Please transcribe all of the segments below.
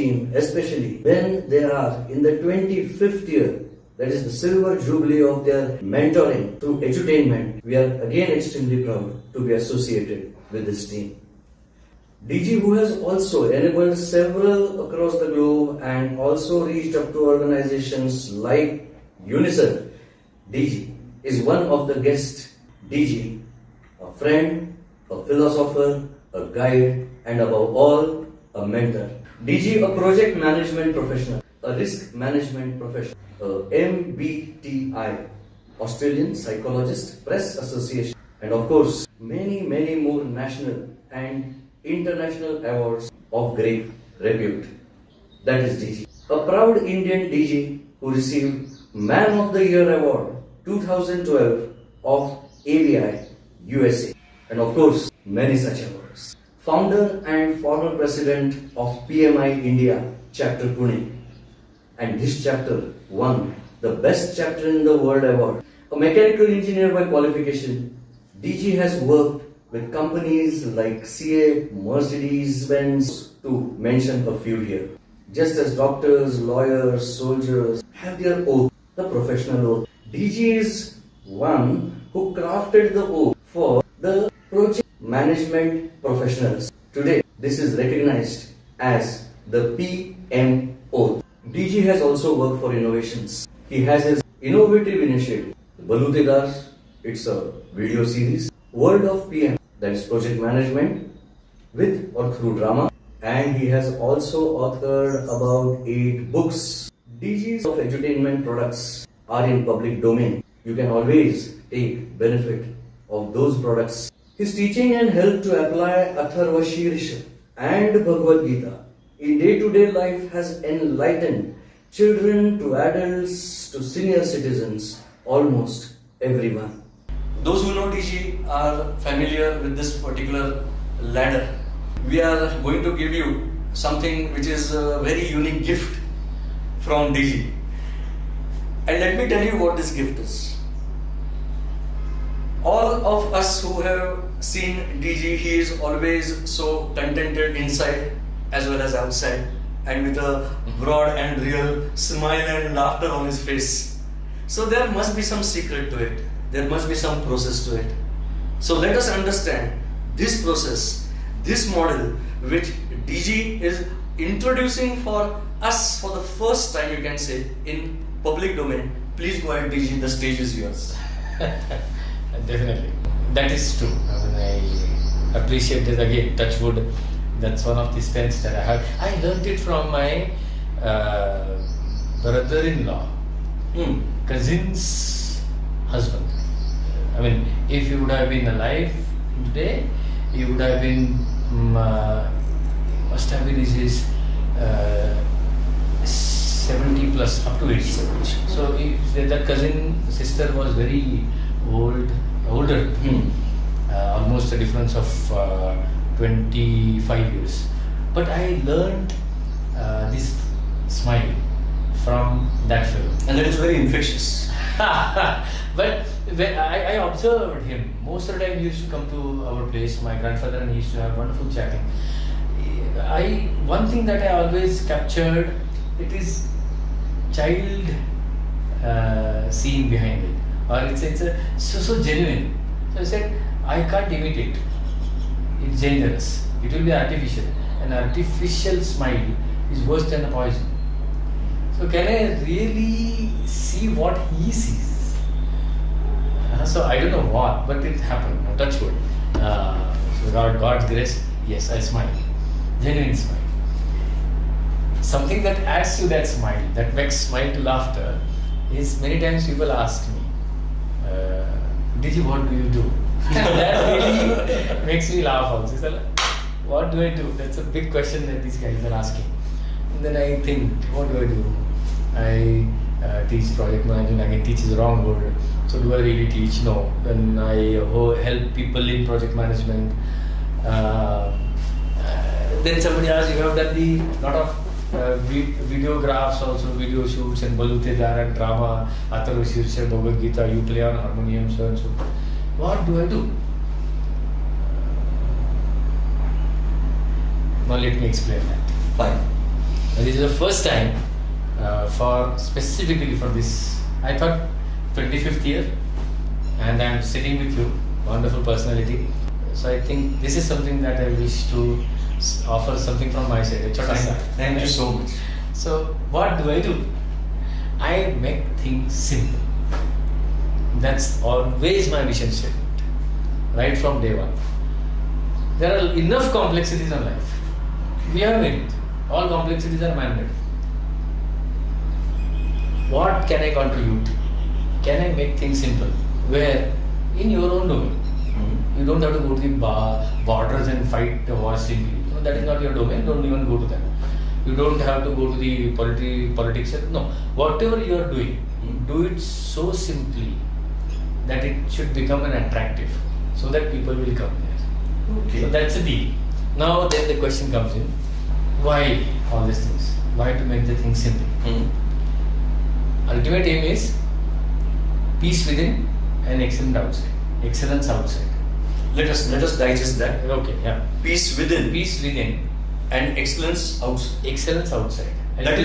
team, especially when they are in the 25th year, that is the silver jubilee of their mentoring through edutainment, we are again extremely proud to be associated with this team. DG, who has also enabled several across the globe and also reached up to organizations like UNICEF, DG is one of the guests. DG, a friend, a philosopher, a guide, and above all, a mentor. DG, a project management professional, a risk management professional, a MBTI, Australian Psychologist Press Association, and of course, many more national and international awards of great repute. That is DG. A proud Indian DG who received Man of the Year Award 2012 of ABI USA, and of course, many such awards. Founder and former president of PMI India, Chapter Pune. And this chapter won the Best Chapter in the World Award. A mechanical engineer by qualification, DG has worked with companies like CA, Mercedes-Benz, to mention a few here. Just as doctors, lawyers, soldiers have their oath, the professional oath, DG is one who crafted the oath for the project management professionals. Today, this is recognized as the PM oath. DG has also worked for innovations. He has his innovative initiative, Balutedar, it's a video series, World of PM, that is project management with or through drama, and he has also authored about 8 books. DGs of edutainment products are in public domain. You can always take benefit of those products. His teaching and help to apply Atharva Shirsha and Bhagavad Gita in day-to-day life has enlightened children to adults to senior citizens, almost everyone. Those who know DG are familiar with this particular ladder. We are going to give you something which is a very unique gift from DG. And let me tell you what this gift is. All of us who have seen DG, he is always so contented inside as well as outside, and with a broad and real smile and laughter on his face. So there must be some secret to it. There must be some process to it. So let us understand this process, this model which DG is introducing for us for the first time, you can say, in public domain. Please go ahead, DG, the stage is yours. Definitely. That is true. I appreciate it again, touch wood. That's one of the strengths that I have. I learned it from my brother-in-law, cousin's husband. I mean, if he would have been alive today, he would have been, must have been his 70 plus, up to 80. So that cousin sister was very older, almost a difference of 25 years. But I learned this smile from that film. And that is very infectious. But when I observed him, most of the time he used to come to our place, my grandfather, and he used to have wonderful chatting. One thing that I always captured, it is child scene behind it, or it's so genuine. So I said, I can't imitate. It's dangerous. It will be artificial. An artificial smile is worse than a poison. So can I really see what he sees? So I don't know what, but it happened. Touch wood. So God's grace, yes, I smile. Genuine smile. Something that adds to that smile, that makes smile to laughter, is many times people ask me, Digi, what do you do? That really makes me laugh also. So, what do I do? That's a big question that these guys are asking. And then I think, what do I do? I teach project management. Again, teach is the wrong word. So do I really teach? No. Then I help people in project management. Then somebody asks, you have done the lot of videographs also, video shoots and Balutedar and drama, Atharva Shirsha, Bhagavad Gita, you play on harmonium, so and so. What do I do? Now let me explain that. Fine. And this is the first time for specifically for this. I thought 25th year, and I'm sitting with you, wonderful personality. So I think this is something that I wish to offer something from my side. Thank you so much. So what do? I make things simple. That's always my mission statement, right from day one. There are enough complexities in life. We have it. All complexities are man-made. What can I contribute? Can I make things simple? Where in your own domain, you don't have to go to the borders and fight the war simply. That is not your domain. Don't even go to that. You don't have to go to the politics. No, whatever you are doing, do it so simply that it should become an attractive, so that people will come there. Okay. So that's the deal. Now then the question comes in: why all these things? Why to make the thing simple? Ultimate aim is peace within and excellence outside. Excellence outside. Let us digest that. Okay, yeah. Peace within Peace within and excellence outside. excellence outside. And That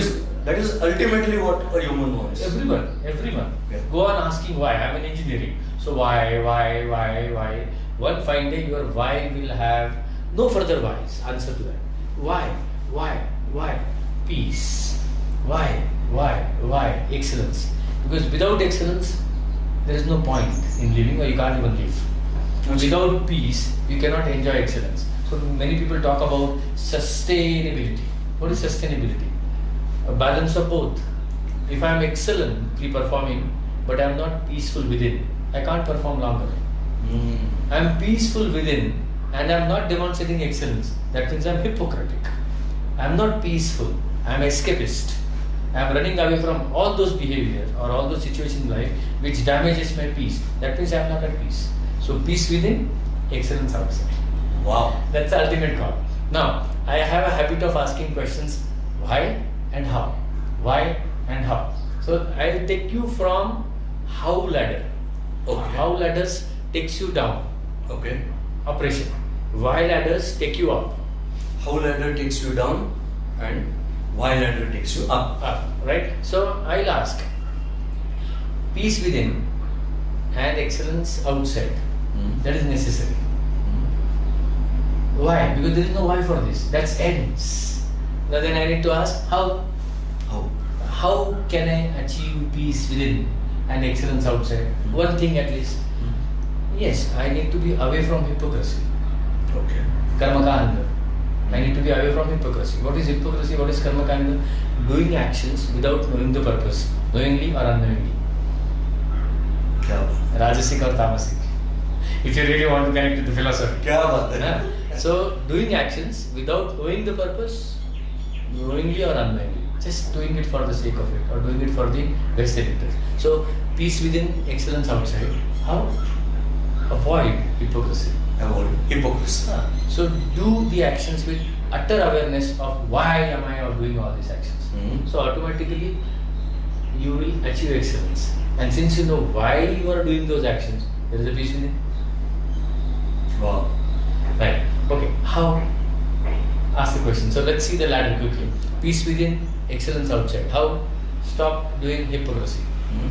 is ultimately what a human wants. everyone. Yeah. Go on asking why. I'm in engineering. So why? One fine day your why will have no further whys. Answer to that. Why? Peace. Why? Excellence. Because without excellence, there is no point in living, or you can't even live. Without peace, you cannot enjoy excellence. So many people talk about sustainability. What is sustainability? A balance of both. If I am excellently performing, but I am not peaceful within, I can't perform longer. I am peaceful within and I am not demonstrating excellence. That means I am hypocritic. I am not peaceful. I am escapist. I am running away from all those behaviors or all those situations in life which damages my peace. That means I am not at peace. So peace within, excellence outside. Wow. That's the ultimate goal. Now, I have a habit of asking questions: why and how? Why and how? So I will take you from how ladder. Okay. How ladders takes you down. Okay. Operation. Why ladders take you up. How ladder takes you down and why ladder takes you up. Right? So I'll ask: peace within and excellence outside. That is necessary. Why? Because there is no why for this. That's ends. Now then I need to ask how. How can I achieve peace within and excellence outside? One thing at least. Yes, I need to be away from hypocrisy. Okay. Karmakanda. I need to be away from hypocrisy. What is hypocrisy? What is karmakanda? Doing actions without knowing the purpose, knowingly or unknowingly. क्या बात Rajasic or tamasic. If you really want to connect with the philosophy. क्या बात है Huh? So, doing actions without knowing the purpose, knowingly or unknowingly, just doing it for the sake of it or doing it for the vested interest. So, peace within, excellence outside. How? Avoid hypocrisy. Avoid hypocrisy. So, do the actions with utter awareness of why am I doing all these actions. So, automatically you will achieve excellence. And since you know why you are doing those actions, there is a peace within. Wow. Right. Okay. How? Ask the question. So let's see the ladder quickly. Peace within, excellence outside. How? Stop doing hypocrisy.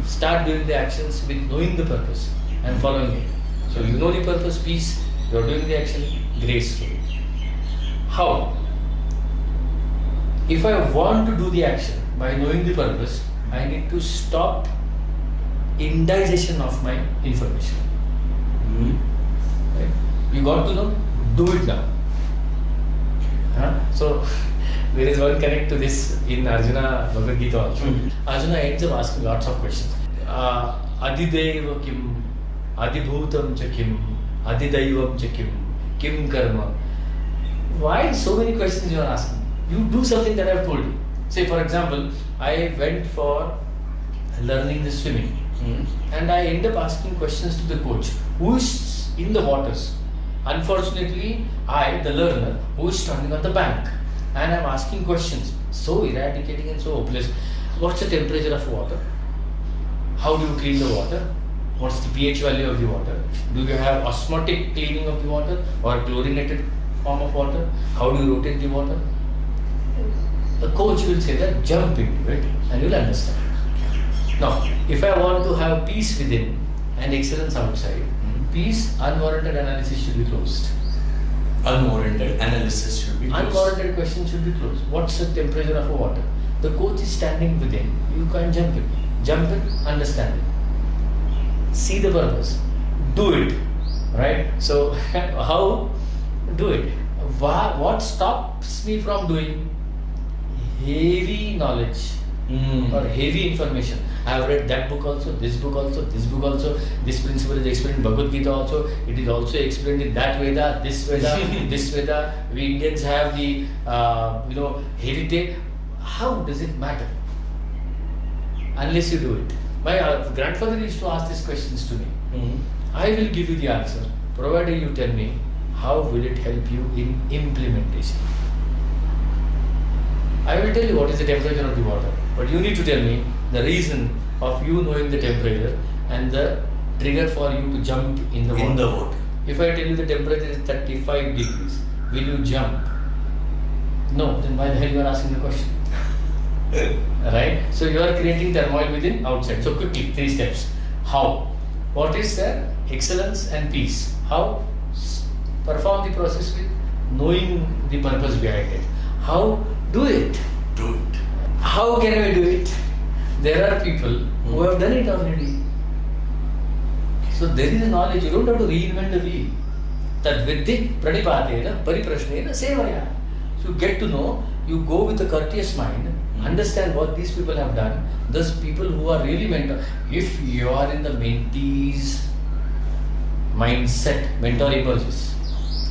Start doing the actions with knowing the purpose and following it. So you know the purpose, peace. You are doing the action gracefully. How? If I want to do the action by knowing the purpose, I need to stop indigestion of my information. Right? You got to know, do it now. So there is one connect to this in Arjuna Bhagavad Gita also. Arjuna ends up asking lots of questions. Adideva kim, adibhutam cha kim, adidaivam cha kim karma. Why so many questions you are asking? You do something that I have told you. Say for example, I went for learning the swimming. And I end up asking questions to the coach who is in the waters. Unfortunately, I, the learner, who is standing on the bank, and I am asking questions so eradicating and so hopeless. What's the temperature of water? How do you clean the water? What's the pH value of the water? Do you have osmotic cleaning of the water or chlorinated form of water? How do you rotate the water? a coach will say that jump into it and you'll understand. Now, if I want to have peace within and excellence outside, peace, unwarranted analysis should be closed. Unwarranted analysis should be closed. Unwarranted questions should be closed. What's the temperature of a water? The coach is standing within. You can't jump it. Jump it, understand it. See the purpose. Do it. Right? So, how? Do it. What stops me from doing? Heavy knowledge or heavy information. I have read that book also, this book also, this book also. This principle is explained in Bhagavad Gita also. It is also explained in that Veda, this Veda, this Veda. We Indians have the heritage. How does it matter? Unless you do it. My grandfather used to ask these questions to me. I will give you the answer, provided you tell me how will it help you in implementation. I will tell you what is the temperature of the water, but you need to tell me the reason of you knowing the temperature and the trigger for you to jump in the water. If I tell you the temperature is 35 degrees, will you jump? No, then why the hell you are asking the question? Right? So you are creating turmoil within, outside. So quickly, 3 steps. How? What is there? Excellence and peace. How? Perform the process with knowing the purpose behind it. How? Do it. Do it. How can we do it? There are people who have done it already. So there is a knowledge. You don't have to reinvent the wheel. Tad viddhi pranipatena pariprashnena sevaya. So you get to know, you go with a courteous mind, understand what these people have done. Those people who are really mentor. If you are in the mentee's mindset, mentor emerges.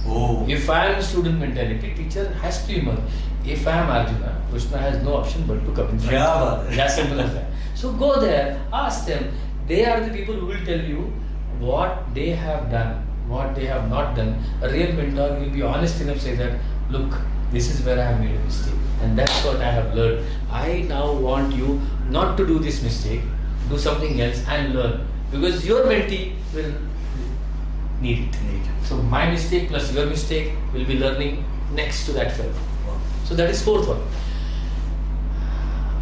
If I am student mentality, teacher has to emerge. If I am Arjuna, Krishna has no option but to come in front. As simple as that. So go there, ask them. They are the people who will tell you what they have done, what they have not done. A real mentor will be honest enough to say that, look, this is where I have made a mistake. And that's what I have learned. I now want you not to do this mistake, do something else and learn. Because your mentee will need it. So my mistake plus your mistake will be learning next to that fellow. So that is 4th one.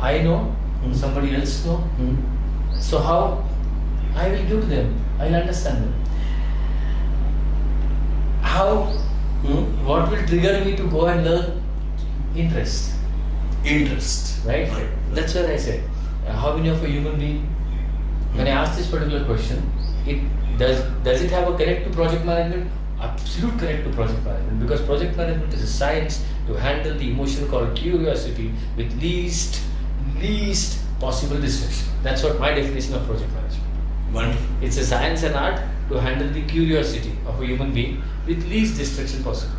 I know, somebody else know. So how? I will give to them. I will understand them. How? What will trigger me to go and learn? Interest. Right? That's what I said. How many of a human being? When I ask this particular question, does it have a connect to project management? Absolute connect to project management, because project management is a science to handle the emotion called curiosity with least possible distraction. That's what my definition of project management. Wonderful. It's a science and art to handle the curiosity of a human being with least distraction possible.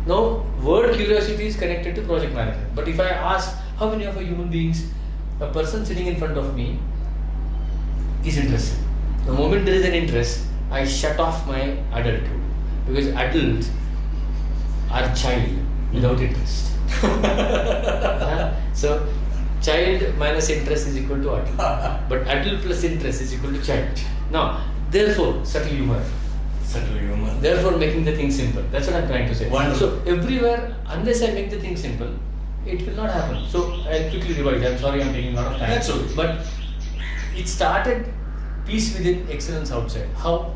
Now, word curiosity is connected to project management. But if I ask how many of a human beings, a person sitting in front of me is interested. The moment there is an interest, I shut off my adulthood. Because adults are child without interest. So, child minus interest is equal to adult. But adult plus interest is equal to child. Now, therefore, subtle humor. Therefore, making the thing simple. That's what I'm trying to say. Wonderful. So, everywhere, unless I make the thing simple, it will not happen. So, I'll quickly revise. I'm sorry I'm taking a lot of time. That's okay. But it started peace within, excellence outside. How?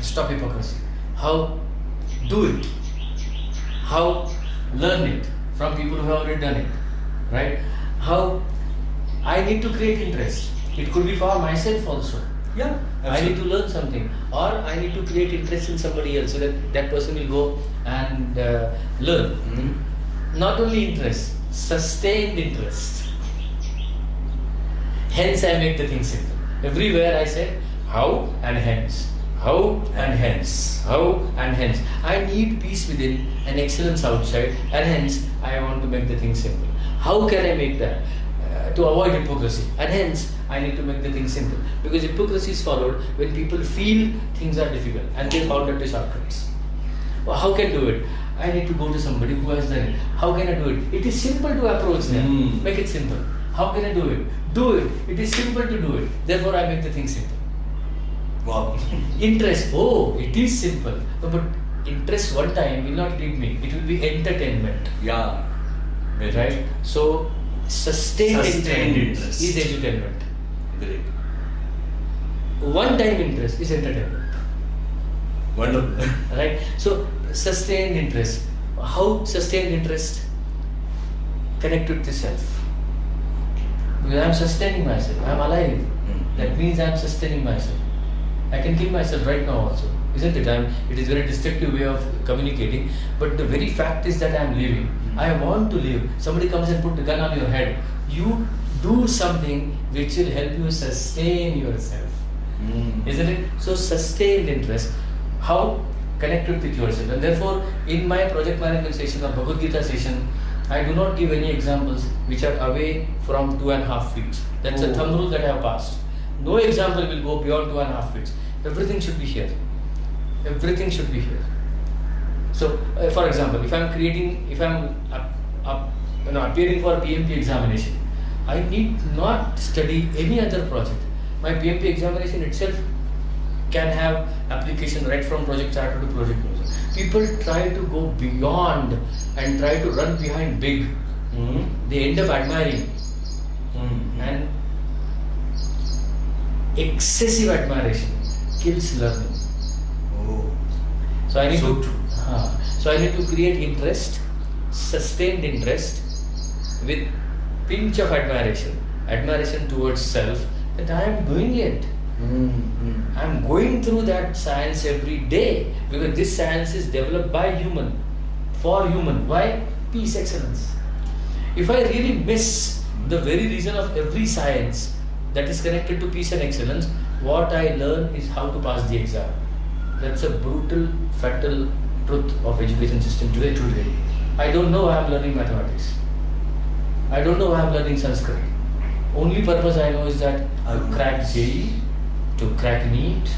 Stop hypocrisy. How? Do it. How? Learn it from people who have already done it. Right? How? I need to create interest. It could be for myself also. Yeah. I need to learn something, or I need to create interest in somebody else so that that person will go and learn. Not only interest, sustained interest. Hence I make the thing simple. Everywhere I said how and hence. How and hence. How and hence. I need peace within and excellence outside, and hence I want to make the thing simple. How can I make that? To avoid hypocrisy, and hence I need to make the thing simple, because hypocrisy is followed when people feel things are difficult and they found out the shortcuts. Well, how can I do it? I need to go to somebody who has done it. How can I do it? It is simple to approach them. Make it simple. How can I do it? Do it. It is simple to do it. Therefore, I make the thing simple. Wow. Interest. Oh, it is simple. No, but interest one time will not lead me. It will be entertainment. Yeah. Very right? true. So sustained Sustained interest interest. is edutainment. Great. One-time interest is entertainment. Wonderful. Right? So sustained interest. How sustained interest connected to self? Because I am sustaining myself. I am alive. That means I am sustaining myself. I can kill myself right now also, isn't it? It is a very destructive way of communicating. But the very fact is that I am living. I want to live. Somebody comes and put the gun on your head. You do something which will help you sustain yourself. Isn't it? So sustained interest. How? Connected with yourself. And therefore, in my project management session or Bhagavad Gita session, I do not give any examples which are away from 2.5 feet. That's a thumb rule that I have passed. No example will go beyond 2.5 feet. Everything should be here. Everything should be here. So, for example, if I'm appearing for a PMP examination, I need not study any other project. My PMP examination itself can have application right from project charter to project closer. People try to go beyond and try to run behind big. They end up admiring. And excessive admiration kills learning. So I need So to true. so I need to create interest, sustained interest with pinch of admiration towards self, that I am doing it. I am going through that science every day, because this science is developed by human, for human. Why? Peace, excellence. If I really miss the very reason of every science that is connected to peace and excellence, what I learn is how to pass the exam. That's a brutal, fatal truth of education system today. I don't know why I'm learning mathematics. I don't know why I'm learning Sanskrit. Only purpose I know is that to crack JEE, to crack NEET,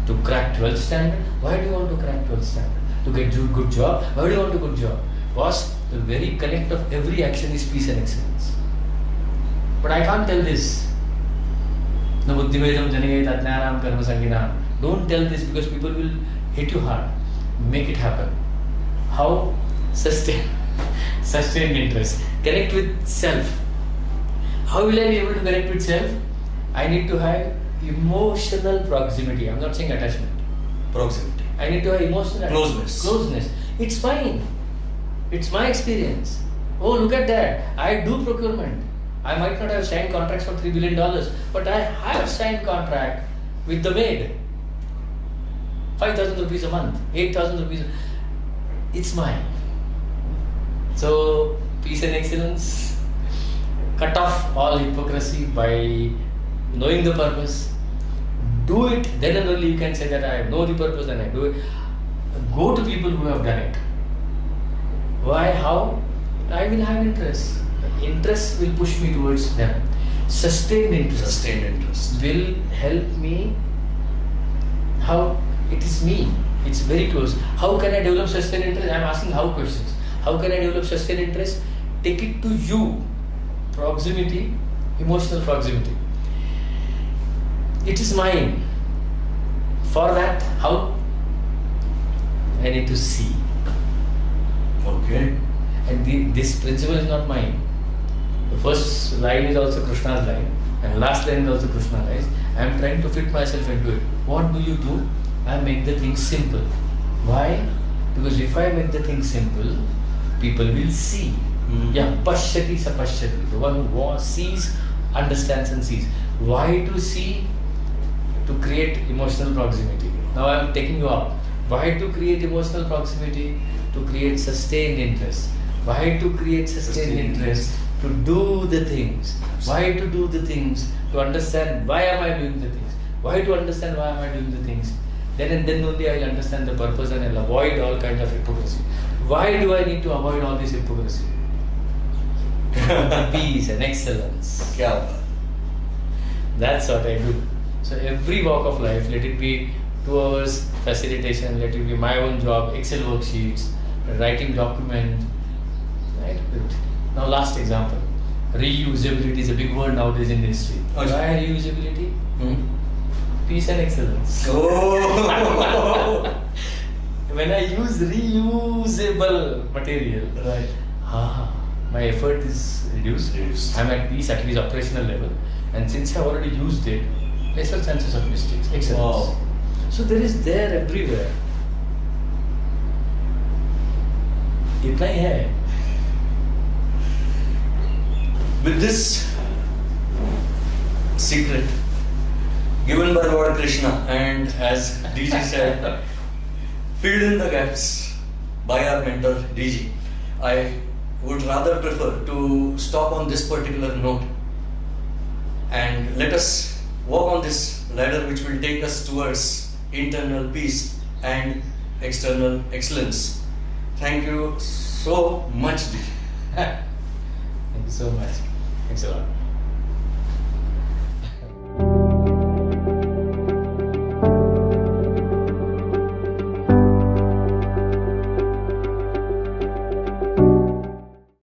to crack 12th standard. Why do you want to crack 12th standard? To get a good job? Why do you want a good job? Because the very connect of every action is peace and excellence. But I can't tell this. No buddhivedam janayet ajnanam karma sanginam. Don't tell this, because people will hit you hard. Make it happen. How? Sustained interest. Connect with self. How will I be able to connect with self? I need to have emotional proximity. I'm not saying attachment. Proximity. I need to have emotional closeness. It's fine. It's my experience. Oh, look at that. I do procurement. I might not have signed contracts for $3 billion, but I have signed contract with the maid. 5,000 rupees a month, 8,000 rupees. It's mine. So, peace and excellence. Cut off all hypocrisy by knowing the purpose. Do it, then and only you can say that I know the purpose and I do it. Go to people who have done it. Why? How? I will have interest. Interest will push me towards them. Sustained interest will help me. How? It is me. It's very close. How can I develop sustained interest? I am asking how questions. How can I develop sustained interest? Take it to you. Proximity, emotional proximity. It is mine. For that, how? I need to see. Okay. And this principle is not mine. The first line is also Krishna's line, and last line is also Krishna's line. I am trying to fit myself into it. What do? I make the thing simple. Why? Because if I make the thing simple, people will see. Yeah, pashyati sapashyati. The one who sees, understands and sees. Why to see? To create emotional proximity. Now I am taking you up. Why to create emotional proximity? To create sustained interest. Why to create sustained interest? To do the things. Why to do the things? To understand why am I doing the things. Why to understand why am I doing the things? Then and then only I will understand the purpose and I will avoid all kinds of hypocrisy. Why do I need to avoid all this hypocrisy? Peace and excellence. That's what I do. So every walk of life, let it be 2 hours facilitation, let it be my own job, Excel worksheets, writing document, right? Good. Now last example, reusability is a big word nowadays in the industry. Why reusability? Peace and excellence. When I use reusable material, Right. my effort is reduced. Reduced. I'm at peace, at least operational level. And since I've already used it, lesser chances of mistakes. Excellence. Wow. So there is there everywhere. इतना ही है. With this secret given by Lord Krishna, and as DG said, filled in the gaps by our mentor DG, I would rather prefer to stop on this particular note and let us walk on this ladder which will take us towards internal peace and external excellence. Thank you so much, DG. Thank you so much. Thanks a lot.